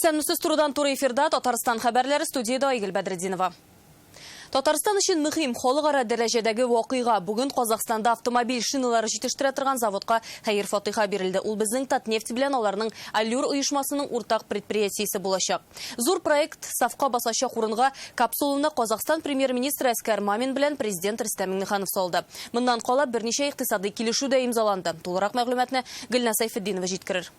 Исәнмесез турыдан туры эфирда Татарстан хәбәрләре, студияда Айгөл Бәдретдинова. Татарстан өчен мөһим халыкара дәрәҗәдәге вакыйга. Бүген Казахстанда автомобиль шиналары җитештерә торган заводка хәер фатиха бирелде. Ул безнең Татнефть белән аларның Аллюр оешмасының уртак предприятиесе булачак. Зур проект сафка басачак урынга капсуланы Казахстан премьер-министры Әскәр Мамин белән президент Рөстәм Миңнеханов салды. Моннан кала берничә икътисади килешү дә имзаланды. Тулырак мәгълүматны Гөлнас Сайфетдинова җиткерер.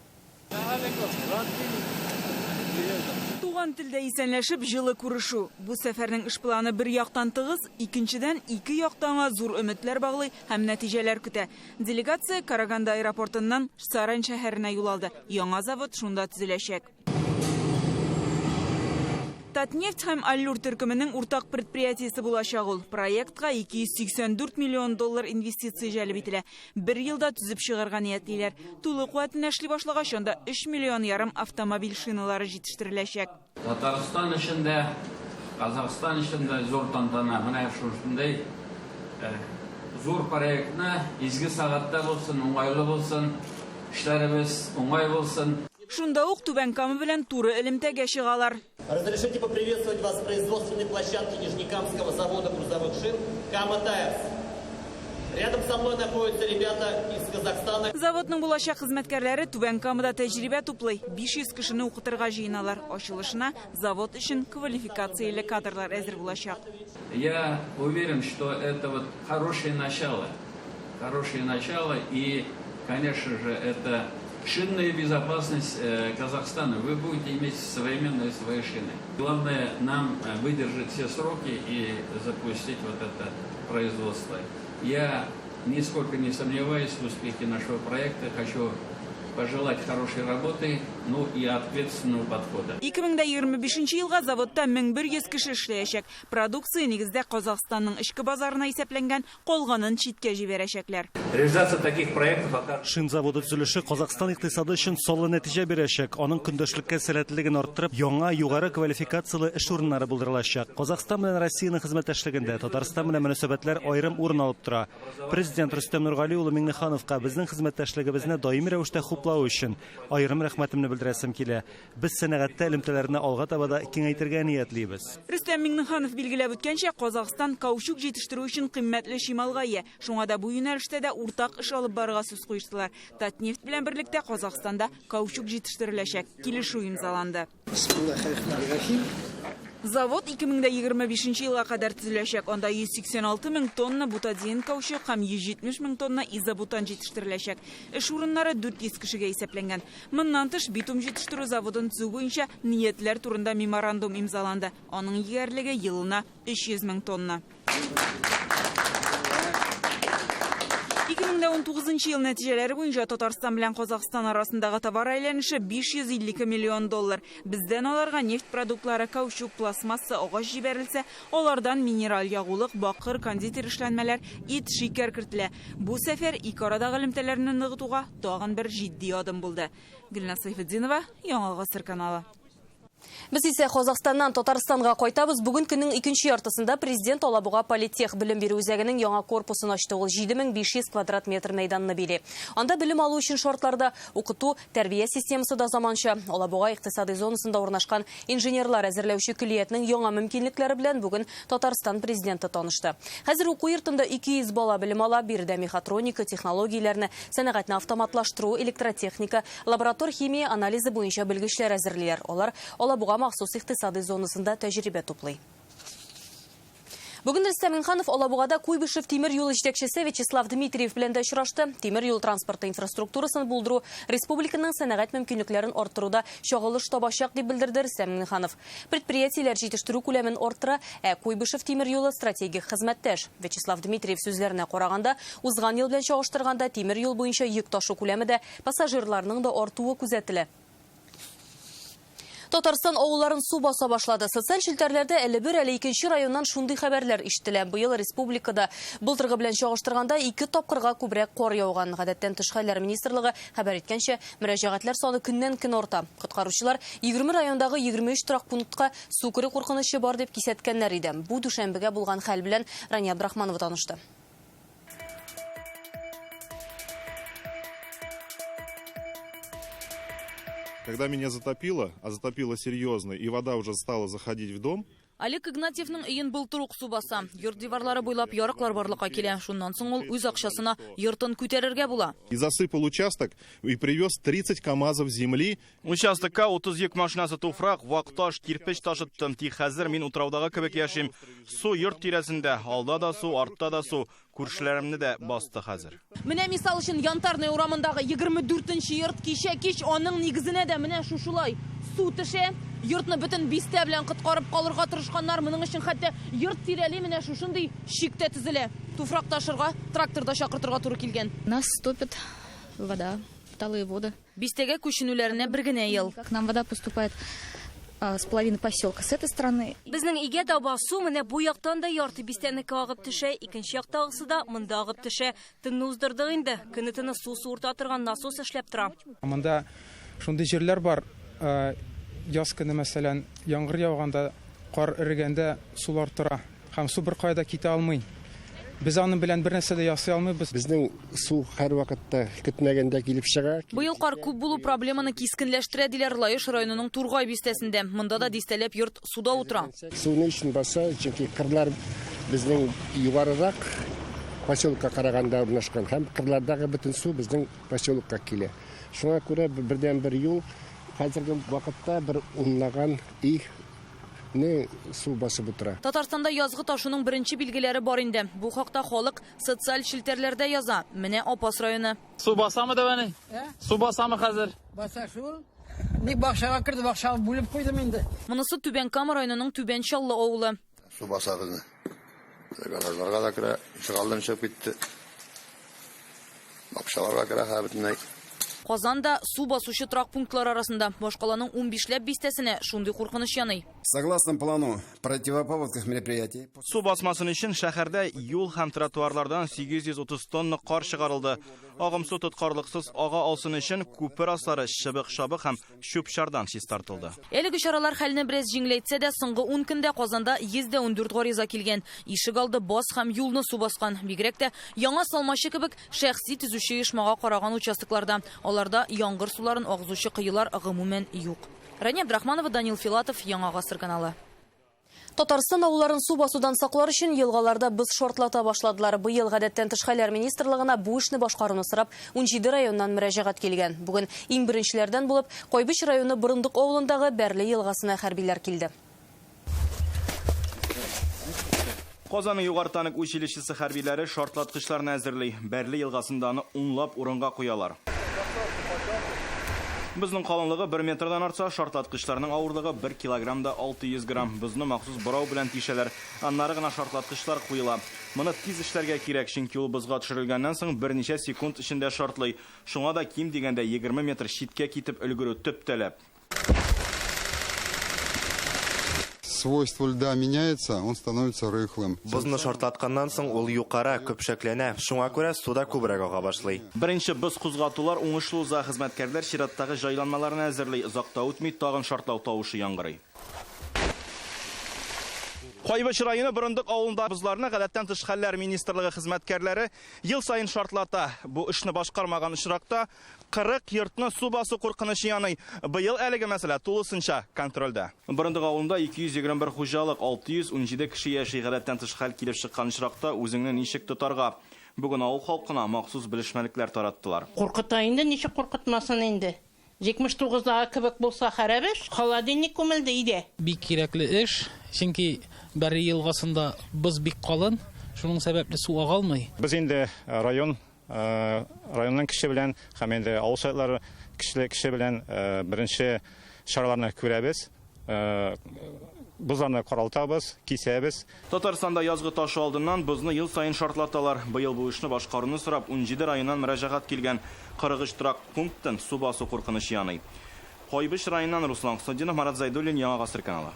Туган телдә исәнләшеп җылы күрешү. Бу сәфәрнең эш планы бер яктан тыгыз, икенчедән ике яктан зур өметләр баглый һәм нәтиҗәләр көтә. Делегация Караганда аэропортыннан Саран шәһәренә юл алды. Яңа завод шунда төзеләчәк. Татнефть һәм Аллюр төркеменең уртак предприятиесе булачак ул. Проектка 284 миллион доллар инвестиция җәлеп ителә. Бер елда төзеп чыгарга ниятлиләр. Тулы куәтен эшли башлагач, анда 3,5 миллион автомобиль шиналары җитештереләчәк. Татарстан өчен Казахстан өчен зур тантана. Менә шушындай зур проектны изге сәгатьтә булсын, уңайлы булсын, эшләребез уңай булсын. Шунда ук Түбән Кама белән туры элемтәгә чыгалар. Разрешите поприветствовать вас с производственной площадки Нижнекамского завода грузовых шин Кама Тайрс. Рядом со мной находятся ребята из Казахстана. Заводның булачак хезмәткәрләре Түбән Камада тәҗрибә туплый. 500 кешене укытырга җыйналар. Ачылышына завод өчен квалификацияле кадрлар әзер булачак. Я уверен, что это вот хорошее начало. Хорошее начало, и, конечно же, это шинная безопасность Казахстана. Вы будете иметь современные свои шины. Главное нам выдержать все сроки и запустить вот это производство. Я нисколько не сомневаюсь в успехе нашего проекта. Хочу пожелать хорошей работы, ну и ответственного подхода. 2025 елга заводта 1100 кеше эшләячәк. Продукция нигездә Казахстанның эчке базарына исәпләнгән, калганын читкә җибәрәчәкләр. Реализация таких проектов Шин заводы төзелеше Казахстан икътисады өчен солы нәтиҗә бирәчәк. Аның көндәшлеккә сәләтлелеген арттырып, яңа югары квалификациялы эш урыннары булдырылачак. Казахстан белән Россиянең хезмәттәшлегендә Татарстан белән мөнәсәбәтләр аерым урын алып тора. Президент Рөстәм Нургали улы Миңнехановка безнең хезмәттәшлегебезне даими рәвештә хуплау өчен аерым рәхмәтемне белдерәсем килә. Без сәнәгатьтә элемтәләрне алга таба да киңәйтергә ниятлибез. Рөстәм Миңнеханов билгеләп үткәнчә, Казахстан каучук җитештерү өчен кыйммәтле шималга ия. Шуңа да бу юнәлештә дә уртак эш алып барырга сүз куештылар. Татнефть белән берлектә Казахстанда каучук җитештереләчәк. Килешү имзаланды. Завод 2025 елга кадәр төзеләчәк. Анда 186 мең тонна бутадиен каучук һәм 170 мең тонна изобутан җитештереләчәк. Эш урыннары 400 кешегә исәпләнгән. Моннан тыш битум җитештерү заводын төзү буенча ниятләр турында меморандум имзаланды. Аның егәрлеге елына 300 мең тонна. 2019 ел нәтиҗәләре буенча Татарстан белән Казахстан арасындагы товар әйләнеше 552 миллион доллар. Бездән аларга нефть продуктлары, каучук, пластмасса, агач җибәрелсә, алардан минераль ягулык, бакыр, кондитер эшләнмәләр, ит, шикәр кертелә. Бу сәфәр ике арадагы элемтәләрне ныгытуга тагын бер җитди адым булды. Гөлнас Сайфетдинова, Яңа Гасыр каналы. Без исә Казахстаннан Татарстанга кайтабыз. Бүген көннең икенче яртысында президент Алабуга политех белем бирү үзәгенең яңа корпусын ачты. Ул 7500 квадрат метр мәйданны били. Анда белем алу өчен шартларда укыту, тәрбия системасы да заманча. Алабуга икътисади зонасында урнашкан инженерлар әзерләүче көллиятнең яңа мөмкинлекләре белән бүген Татарстан президенты танышты. Хәзер уку йортында 200 бала белем ала, биредә мехатроника, технологияләрне, сәнәгатьне автоматлаштыру, электротехника, лаборатор химия анализы буенча белгечләр әзерлиләр. Алар Алабуга махсус икътисади зонасында тәҗрибә туплый. Бүген Рөстәм Миңнеханов Алабугада Куйбышев тимер юл җитәкчесе Вячеслав Дмитриев белән дә очрашты. Тимер юл транспорты инфраструктурасын булдыру республиканың сәнәгать мөмкинлекләрен арттыруда чагылыш табачак дип белдерде Рөстәм Миңнеханов. Предприятиеләр җитештерү күләмен арттыра, Куйбышев тимер юлы стратегик хезмәттәш. Вячеслав Дмитриев сүзләренә караганда, узган ел белән чагыштырганда тимер юл буенча йөк ташу күләме дә, пассажирларның да артуы күзәтелә. Татарстан авылларын су баса башлады. Социаль челтәрләрдә әле бер, әле икенче районнан шундый хәбәрләр ишетелә. Быел республикада былтыргы белән чагыштырганда 2 тапкырга күбрәк кар яуган. Гадәттән тыш хәлләр министрлыгы хәбәр иткәнчә, мөрәҗәгатьләр саны көннән-көн арта. Коткаручылар 20 райондагы 23 торак пунктка су керү куркынычы бар дип кисәткәннәр иде. Бу дүшәмбегә булган хәл белән Рания Абдрахманова танышты. Когда меня затопило, а затопило серьезно, и вода уже стала заходить в дом, Алик Игнатьевның өйін былтыр ук су баса. Йорт диварлары буйлап ярыклар барлыкка килә. Шуннан соң ул үз акчасына йортын күтәрергә була. и засыпал участок и привез 30 КАМАЗов земли. Участокка 32 машинасы туфрак, вакташ, кирпич ташыттым. Тик хәзер мин утраудағы кебек яшим. Су йорт тирәсендә, алда да су, артта да су. Күршеләремне дә басты хәзер. Менә мисал өчен Янтарный урамындагы 24нче йорт кич аның нигезенә дә менә шушылай су төшә. Йортны бөтен бистә белән коткарып калырга тырышканнар, моның өчен хәтта йорт тирәли менә шушындый шиктә тезелә. Туфрак ташырга, тракторда чакыртырга туры килгән. Нас топит вода, талые воды. Бистәгә күченүләренә бер генә ел. К нам вода поступает с половины поселка с этой стороны. Безнең игә таба су менә бу яктан да ярты бистәнеке агып төшә, икенче яктагысы да монда агып төшә. Тынны уздырдык инде. Көне-төне су суырта торган насос эшләп тора. Монда шундый җирләр бар. Яз көне мәсәлән, яңгыр яуганда, кар эрегәндә сулар тора. Һәм су бер кайда китә алмый. Без аның белән бер нәрсә дә ясый алмыйбыз. Безнең су һәр вакытта көтмәгәндә килеп чыга. Быел кар күп булу проблеманы кискенләштерә диләр Лаеш районының Тургай бистәсендә. Монда да дистәләп йорт суда утыра. Суны өчен баса, чөнки кырлар безнең югарырак поселкка караганда урнашкан. Һәм кырлардагы бөтен су безнең поселкка килә. Шуңа күрә бердән бер юл хәзерге вакытта бер унлаган не су басып утыра. Татарстанда язгы ташуның беренче билгеләре бар инде. Бу хакта халык социаль шелтерләрдә яза. Менә Апас районы. Су басамы дәвәне? Су басамы хәзер? Баса шул. Ник бакчага кирде, бакчага бүлеп куйдым инде. Монысы Түбән Кама районының Түбән Чаллы авылы. Су баса безне. Гаражларга да керә, чыгалдан чыгып китте. Бакчаларга керә хәбетнәй. Казанда су басучы трак пунктлар арасында башкаланың 15ләп бистәсенә шундый куркыныч яный. Согласно плану противопаводковых мероприятий. Су басмасын өчен шәһәрдә юл һәм тротуарлардан 830 тонна кар чыгарылды. Агым су тоткарлыксыз ага алсын өчен күпер аслары шыбык-шабык һәм чүп-чардан чистартылды. Әлеге чаралар хәлне бераз җиңеләйтсә дә, соңгы 10 көндә Казанда 114 гариза килгән. Ишек алды бас һәм юлны су баскан. Бигрәк тә яңа салмачы кебек шәхси төзүче оешмага караган участокларда. Аларда яңгыр суларын агызучы кыюлар гомумән юк. Рания Абдрахманова, Данил Филатов, Яңа Гасыр каналы. Татарстан авылларын су басудан саклар өчен елгаларда без шартлата башладылар. Быел гадәттән тыш хәлләр министрлыгына бу эшне башкаруны сорап 17 районнан мөрәҗәгать килгән. Бүген иң беренчеләрдән булып Койбыч районы Борындык авылындагы Бәрле елгасына хәрбиләр килде. Казанның югары танк училищесы хәрбиләре шартлаткычларны әзерли. Бәрле елгасынданы унлап урынга куялар. Безнең калынлыгы 1 метрдан артса, шартлаткычларның авырлыгы 1 килограммда 600 грамм. Безне махсус борау белән тишәләр. Аннары гына шартлаткычлар куела. Моны тиз эшләргә кирәк, чөнки ул бызга төшерелгәннән соң берничә секунд эчендә шартлый. Шуңа да ким дигәндә 20 метр читкә китеп өлгерү төп таләп. Свойство льда меняется, он становится рыхлым. Бозны шартлатканнан соң ул юкара, көпшәкләнә. Шуңа күрә суда күбрәк ага башлый. Беренче боз кузгатулар уңышлы уза, хезмәткәрләр чираттагы җайланмаларны әзерли. Озакта үтми тагын шартлау тавышы яңгырый. Койбыч районы Борындык авылында бозларны гадәттән тыш хәлләр министрлыгы хезмәткәрләре ел сайын шартлата. Бу эшне башкармаган очракта 40 йортны су басу куркынычы яный. Быел әлеге мәсьәлә тулысынча контрольдә. Борындык авылында 221 хуҗалык, 617 кеше яши. Гадәттән тыш хәл килеп чыккан очракта үзеңне ничек тотарга? Бүген авыл халкына махсус белешмәлекләр тараттылар. Куркыта инде, ничек куркытмасын инде. 79-дагы кебек булса хәрәбеш, холодильник күмелде иде. Бик кирәкле эш, чөнки Бәрле елгасында боз бик калын, шуның сәбәпле су ага алмый. Без инде районның кеше белән һәм инде авыл шәһәрләре кеше белән беренче чараларны күрәбез. Бозларны каралтабыз, кисәбез. Татарстанда язгы ташы алдыннан бозны ел сайын шартлаталар. Быел бу эшне башкаруны сорап 17 районнан мөрәҗәгать килгән 43 трак пункттан су басу куркыныч яный. Койбыч районыннан Руслан Хусаинов, Марат Зайдуллин, Яңа Гасыр каналы.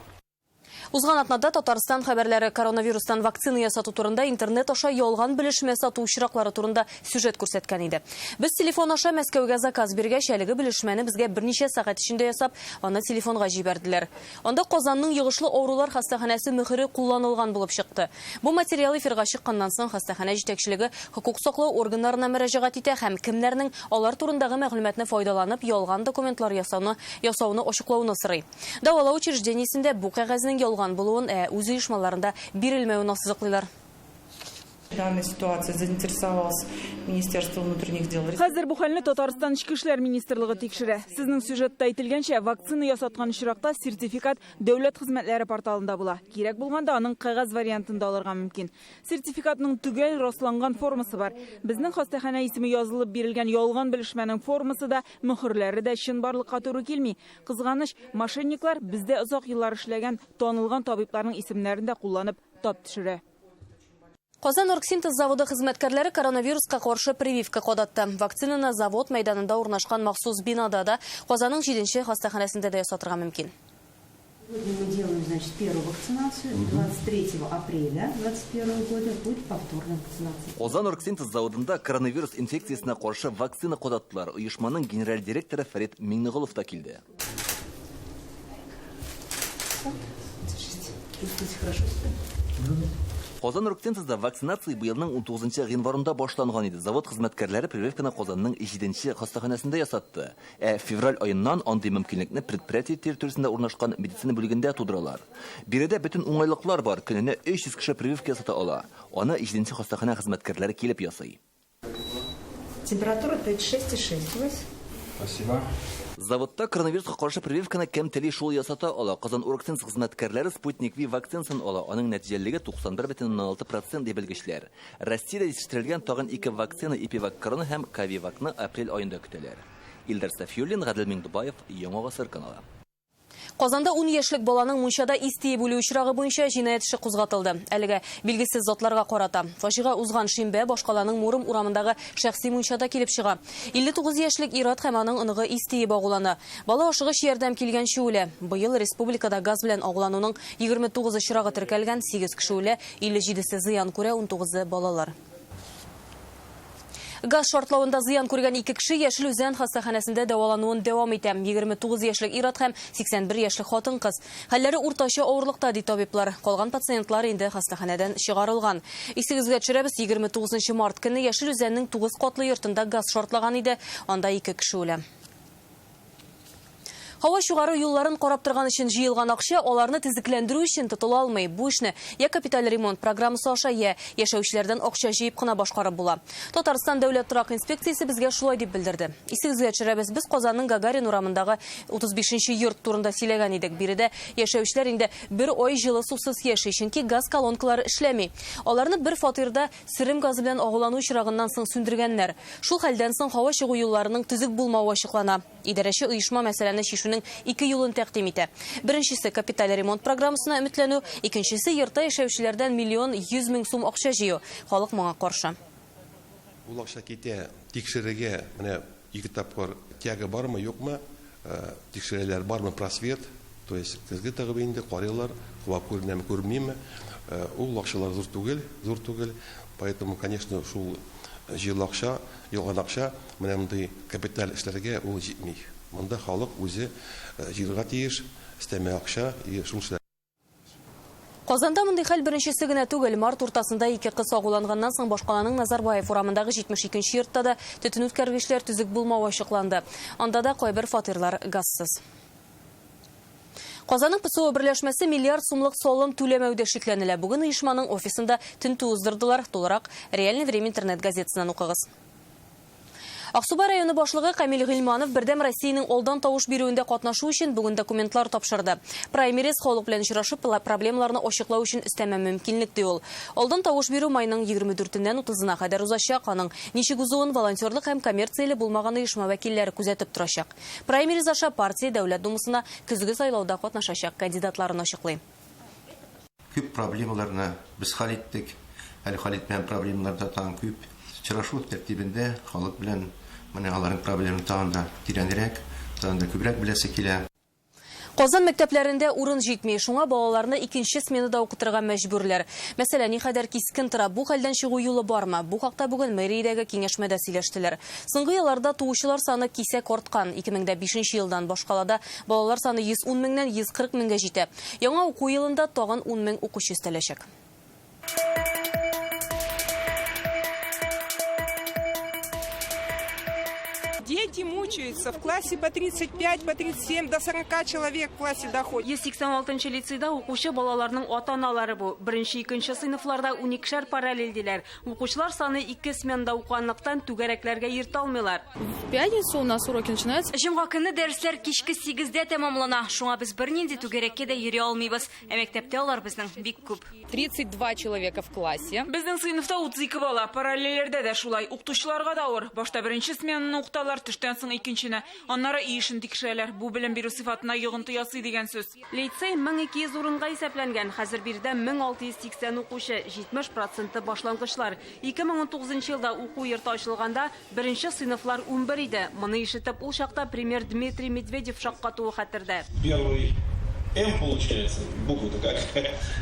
Узган атнада Татарстан хәбәрләре коронавирустан вакцина ясату турында интернет аша ялган белешмә сату очраклары турында сюжет күрсәткән иде. Без телефон аша Мәскәүгә заказ биргәч, әлеге белешмәне безгә берничә сәгать эчендә ясап, аны телефонга җибәрделәр. Анда Казанның йогышлы авырулар хастаханәсе мөхире кулланылган булып чыкты. Бу материал эфирга чыкканнан соң хастаханә җитәкчелеге хокук саклау органнарына мөрәҗәгать итә һәм кемнәрнең алар турындагы мәгълүматны файдаланып ялган документлар ясауны ачыклауны сорый. Дәвалау учреждениесендә бу кәгазьнең ялган булуын, үз оешмаларында бирелмәвен ассызыклыйлар. Данная ситуация заинтересовалась Министерство внутренних дел. Хәзер бу хәлне Татарстан Ички эшләр министрлыгы тикшерә. Сезнең сюжетта әйтелгәнчә, вакцина ясаткан очракта сертификат дәүләт хезмәтләре порталында була. Кирәк булганда аның кәгазь вариантында алырга мөмкин. Сертификатның түгел расланган формасы бар. Безнең хастаханә исеме язылып бирелгән ялган белешмәнең формасы да, мөхирләре дә чынбарлыкка туры килми. Кызганыч, мошенниклар бездә озак еллар эшләгән танылган табибларның исемнәрен дә кулланып тап төшерә. Казан оргсинтез заводы хезмәткәрләре коронавируска каршы прививка кадатты. Вакцинаны завод мәйданында урнашкан махсус бинада да Казанның 7-нче хастаханәсендә дә ясатырга мөмкин. Сегодня мы делаем, первую вакцинацию. 23 апреля 2021 года будет повторная вакцинация. Казан оргсинтез заводында коронавирус инфекциясына каршы вакцина кадаттылар. Оешманың генераль директоры Фәрит Миңнеголов та килде. Казан оргсинтезда вакцинация быелның 19 гыйнварында башланган иде. Завод хезмәткәрләре прививканы Казанның 7-нче хастаханәсендә ясатты. Февраль аеннан андый мөмкинлекне предприятие территориясендә урнашкан медицина бүлегендә тудыралар. Биредә бөтен уңайлыклар бар. Көненә 300 кеше прививка ясата ала. Аны 7-нче хастаханә хезмәткәрләре килеп ясый. Температура 36,6. Спасибо. Заводта коронавируска каршы прививканы кем тели шул ясата ала. Казан оргсинтез хезмәткәрләре Спутник V вакцинасын ала. Аның нәтиҗәлелеге 91,6% дип белгечләр. Россиядә җитештерелгән тагын 2 вакцина Эпивак Корона һәм Кавивакны апрель аенда көтәләр. Илдар Сафиуллин, Гадел Миңдубаев, Яңа Гасыр каналы. Казанда 10 яшьлек баланың мунчада истии бүлү очрагы буенча җинаять эше кузгатылды. Әлегә билгесез затларга карата. Фаҗига узган шимбә Башкаланың Мурым урамындагы шәхси мунчада килеп чыга. 59 яшьлек Ират һәм аның оныгы истии багулана. Бала ашыгыч ярдәм килгәнче үлә. Быел республикада газ белән агулануның 29 очрагы теркәлгән, 8 кеше үлә, 57-се зыян күрә, 19-ы балалар. Газ шартлауында зыян күргән 2 кеше Яшел Үзән хастаханәсендә дәвалануын дәвам итә. 29 яшьлек Ират һәм 81 яшьлек хатын-кыз. Хәлләре уртача авырлыкта ди табиблар. Калган пациентлар инде хастаханәдән чыгарылган. Исегезгә төшерәбез, 29 март көнне Яшел Үзәннең 9 катлы йортында газ шартлаган иде. Анда 2 кеше үлә. Һава чыгару юлларын карап торган өчен җыелган акча аларны тизекләндерү өчен тотыла алмый. Бу эшне я капиталь ремонт программасы аша, я яшәүчеләрдән акча җыеп кына башкарып була. Татарстан дәүләт торак инспекциясе безгә шулай дип белдерде. Исегезгә төшерәбез, без Казанның Гагарин урамындагы 35-нче йорт турында сөйләгән идек. Биредә яшәүчеләр инде 1 ай җылы сусыз яши, чөнки газ колонкалары эшләми. Аларны бер фатирда сирим газы белән агулану очрагыннан соң сүндергәннәр. Шул хәлдән соң һава чыгу юлларының төзек булмавы ачыклана. Идарәче оешма мәсьәләне чишүнең 2 юлын тәкъдим итә. Беренчесе капиталь ремонт программасына өметләнү, икенчесе йортта яшәүчеләрдән 1 100 000 сум акча җыю. Халык моңа каршы. Ул акча китә тикшерергә, менә 2 тапкыр тяга бармы, юкмы? Тикшерәләр бармы просвет, то есть көзгә тагып инде карыйлар, куап күренәме, күрмиме? Ул акчалар зур түгел. Поэтому, конечно, шул җыел акча, ялган акча, менә мондый капиталь эшләргә ул җитми. Монда халык үзе җыярга тиеш, истәмә акча и шунысы. Казанда мондый хәл беренчесе генә түгел. Март уртасында 2 кыз агуланганнан соң Башкаланың Назарбаев урамындагы 72-нче йортта да төтен үткәргечләр төзек булмавы ачыкланды. Анда да кайбер фатирлар газсыз. Казанның ПСО берләшмәсе миллиард сумлык салым түләмәүдә шикләнелә. Бүген оешманың офисында тинтү уздырдылар. Тулырак Реальное время интернет газетасынан укыгыз. Аксубай районы башлыгы Камил Гыйльманов бердәм Россиянең алдан тавыш бирүендә катнашу өчен бүген документлар тапшырды. Праймериз халык белән очрашып, проблемаларны ачыклау өчен өстәмә мөмкинлек ди ул. Алдан тавыш бирү майның 24-ннән 30-на кадәр узачак. Аның ничек узуын волонтерлык һәм коммерцияле булмаган оешма вәкилләре күзәтеп торачак. Праймериз аша партия Дәүләт Думасына көзге сайлауда катнашачак кандидатларын ачыклый. Күп проблемаларны без хәл иттек. Әле хәл итмәгән проблемалар да тагын күп. Очрашу тәртибендә халык белән менә аларның проблемаларын тагын да тирәнрәк, тагын да күбрәк беләсе килә. Казан мәктәпләрендә урын җитмей, шуңа балаларны икенче сменада укытырга мәҗбүрләр. Мәсәлән, никадәр кискен тора, бу хәлдән чыгу юлы бармы? Бу хакта бүген мэриядәге киңәшмәдә сөйләштеләр. Соңгы елларда туучылар саны кисәк арткан. 2005 елдан башкалада балалар саны 110 меңнән 140 меңгә җитә. Яңа уку елында тагын 10 мең укучы өстәләчәк. Дети мучаются. В классе по 35, по 37, до 40 человек в классе доходит. 186 лицейда укучы балаларның ата-аналары бу. Беренче, икенче сыйныфларда 12шәр параллельдиләр. Укучылар саны 2 сменада укганлыктан түгәрәкләргә йөртә алмыйлар. В пятницу у нас уроки начинаются. Җомга көнне дәресләр кичке 8дә тәмамлана. Шуңа без бернинди түгәрәккә дә йөри алмыйбыз. Мәктәптә алар безнең бик күп. 32 человека в классе. Безнең сыйныфта 32 бала, параллельләрдә дә шулай. Укытучыларга да авыр. Башта беренче сменаны укыталар, төштән соң икенчене. Аннары иешен тикшерәләр. Бу белем бирү сыйфатына йогынты ясый дигән сүз. Лицей 1200 урынга исәпләнгән. Хәзер биредә 1680 укучы, 70% башлангычлар. 2019 елда уку йорты ачылганда беренче сыйныфлар 11 иде. Моны ишетеп ул чакта премьер Дмитрий Медведев шаккатуы хәтердә. Первый М получается, буква-то как,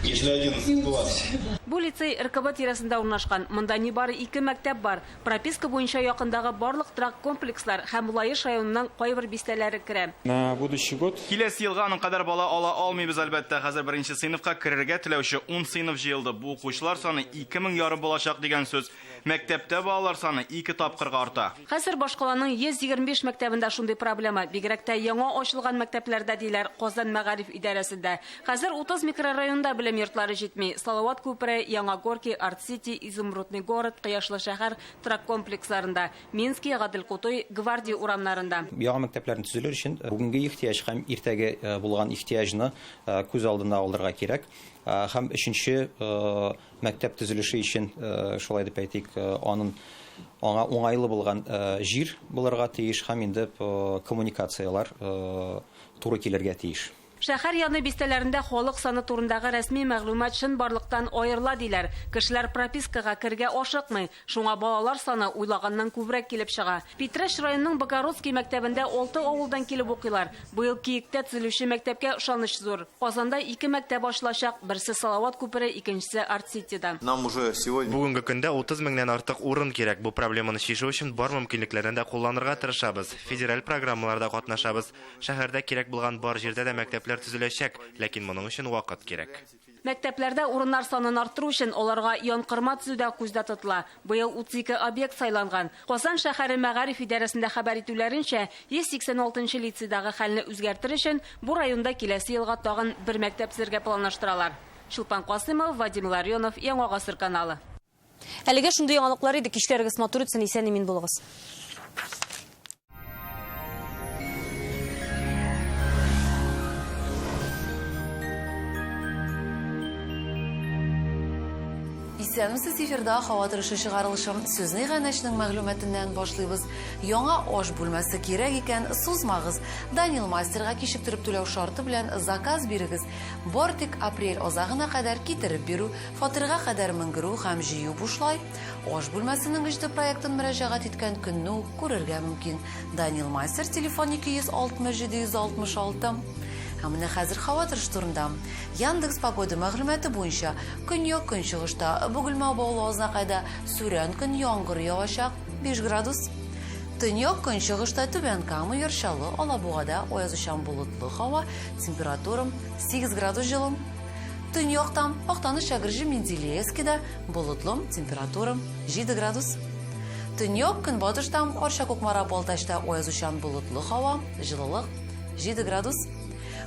если 11 класс. Бу лицей РКБ тирәсендә урнашкан. Монда нибары 2 мәктәп бар. Прописка буенча якындагы барлык трак комплекслар һәм Лаеш районының кайбер бистәләре керә. На будущий год киләсе елга аның кадәр бала ала алмыйбыз әлбәттә. Хәзер беренче сыйныфка керергә теләүче 10 сыйныф җыелды. Бу укучылар саны 2000 ярым булачак дигән сүз. Мәктәптә балалар саны 2 тапкырга арта. Хәзер башкаланың 125 мәктәбендә шундый проблема. Бигрәк тә яңа ачылган мәктәпләрдә диләр Казан мәгариф идарәсендә. Хәзер 30 микрорайонда белем йортлары җитми. Салават күпере, Яңа Горки, Арт-Сити, Изумрудный город, Кыяшлы шәһәр трак комплексларында, Минский, Гаделкутой, Гвардия урамнарында. Яңа мәктәпләрне төзелер өчен бүгенге ихтияҗ һәм иртәгә булган ихтияҗны күз алдына алырга кирәк. Һәм өченче мәктәп төзелеше өчен шулай дип әйтик, аңа уңайлы булган җир булырга тиеш һәм инде коммуникациялар туры килергә тиеш. Шәһәр яны бистәләрендә халык саны турындагы рәсми мәгълүмат шын барлыктан аерыла диләр. Кешеләр пропискага кергә ашыкмый. Шуңа балалар саны уйлаганнан күбрәк килеп чыга. Питрәш районының Богородский мәктәбендә 6 авылдан килеп укыйлар. Быел Киектә төзелүче мәктәпкә ышаныч зур. Казанда 2 мәктәп ачылачак. Берсе Салават күпере, икенчесе Арт-Ситида. Нам уже сегодня бүгенге көндә 30 меңнән артык урын кирәк. Бу проблеманы чишү өчен бар мөмкинлекләрне дә кулланырга тырышабыз. Федераль программаларда катнашабыз. Шәһәрдә кирәк булган бар җирдә дә мәктәпләр төзеләчәк, ләкин моның өчен вакыт кирәк. Мәктәпләрдә урыннар санын арттыру өчен аларга янкырма төзүдә күздә тотыла. Быел 32 объект сайланган. Казан шәһәре мәгариф идарәсендә хәбәр итүләренчә, 186 лицейдагы хәлне үзгәртер өчен бу районда киләсе елга тагын бер мәктәп төзергә планлаштыралар. Шулпан Касымов, Вадим Ларионов, Яңа Гасыр каналы. Әлегә шундый яңалыклар иде, кичләрегез матур үтсен, исән имин булыгыз. Исәнмесез, эфирда һава торышы чыгарылышым сүзне гәнәшнең мәгълүматыннан башлыйбыз. Яңа аш бүлмәсе кирәк икән, сузмагыз. Данил мастерга кичектереп түләү шарты белән заказ бирегез. Бортик апрель азагына кадәр китереп бирү, фатирга кадәр менгерү һәм җыю бушлай. Аш бүлмәсенең иҗты проектын мөрәҗәгать иткән көнне күрергә мөмкин. Данил мастер, телефон 260 Менә хәзер һава торышы турында. Яндекс погода мәгълүматы буенча, көньяк көнчыгышта Бөгелмә Баулазына кайда сүрән көн яңгыр явачак 5 градус. Төньяк көнчыгышта Түбән Кама, Яршалы, Алабугада аязучан болытлы һава, температура 8 градус җылы. Төньяктан Актаныш, Шәгырҗи, Менделеевскида болытлы, температура 7 градус. Төньяк көнбатыштан Арча, Кукмара, Балтачта аязучан болытлы һава, җылылык 7 градус.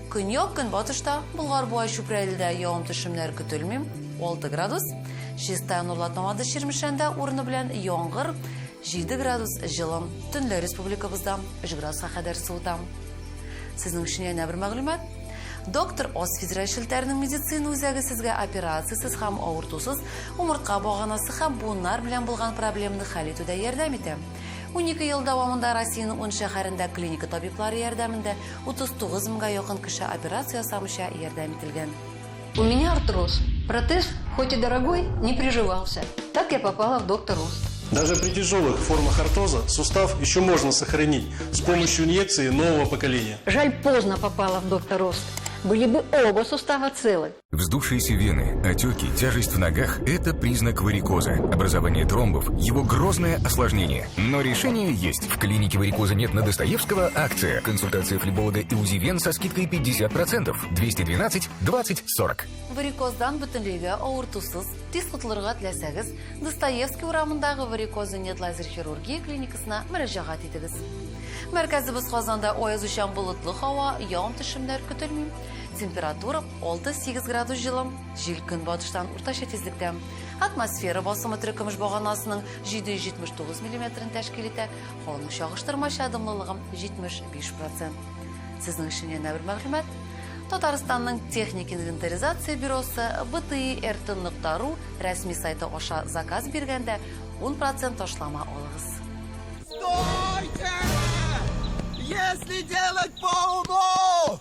Көньяк көнбатышта Болгар-Буа, Чүпрәледә явым-төшемнәр көтелми 6 градус. Чиста Нурлатмамада, Чирмешәндә урыны белән яңгыр 7 градус җылы. Төнлә республикабызда 3 градуска кадәр суыта. Сезнең өчен яңа бер мәгълүмат. Доктор Оз федераль шелтәрнең медицина үзәге сезгә операциясез һәм авыртусыз умыртка баганасы һәм буыннар белән булган проблеманы хәл итүдә ярдәм итә. 12 ел дәвамында Россиянең 10 шәһәрендә клиника табиблары ярдәмендә 39 меңгә якын кеше операция ясамыйча ярдәм ителгән. У меня артроз. Протез, хоть и дорогой, не приживался. Так я попала в доктор Оз. Даже при тяжелых формах артоза сустав еще можно сохранить с помощью инъекции нового поколения. Жаль, поздно попала в доктор Рост. Были бы оба сустава целы. Вздувшиеся вены, отеки, тяжесть в ногах – это признак варикоза. Образование тромбов – его грозное осложнение. Но решение есть. В клинике варикоза нет на Достоевского акция. Консультация флеболога и УЗИ вен со скидкой 50%. 212 20 40. Варикоздан бүтінлігі ауыртусыз, тез құтылырға тілесеңіз, Достоевский урамындағы варикозы нет лазер хирургия клиникасына мөрәҗәгать итегез. Мәркәзебез Казанда аязучан болытлы һава, яғым төшемнәр көтелми. Температура 6-8 градус жылым, жел көнбатыштан уртача тезлектә. Атмосфера басымы төркемеш баганасының 779 мм тәшкил итә, һаваның чагыштырмача адымлылыгы 75%. Сезнең өчен яңа бер мәгълүмат. Татарстанның техник инвентаризация бюросы БТИ Эртын.ру рәсми сайты аша заказ биргәндә 10% ташлама алыгыз. Стойте! Если делать по уму,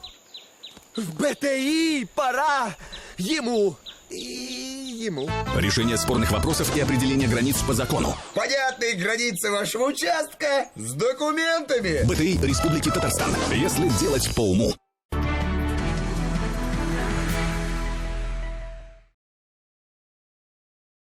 в БТИ пора ему и ему. Решение спорных вопросов и определение границ по закону. Понятные границы вашего участка с документами. БТИ Республики Татарстан. Если делать по уму.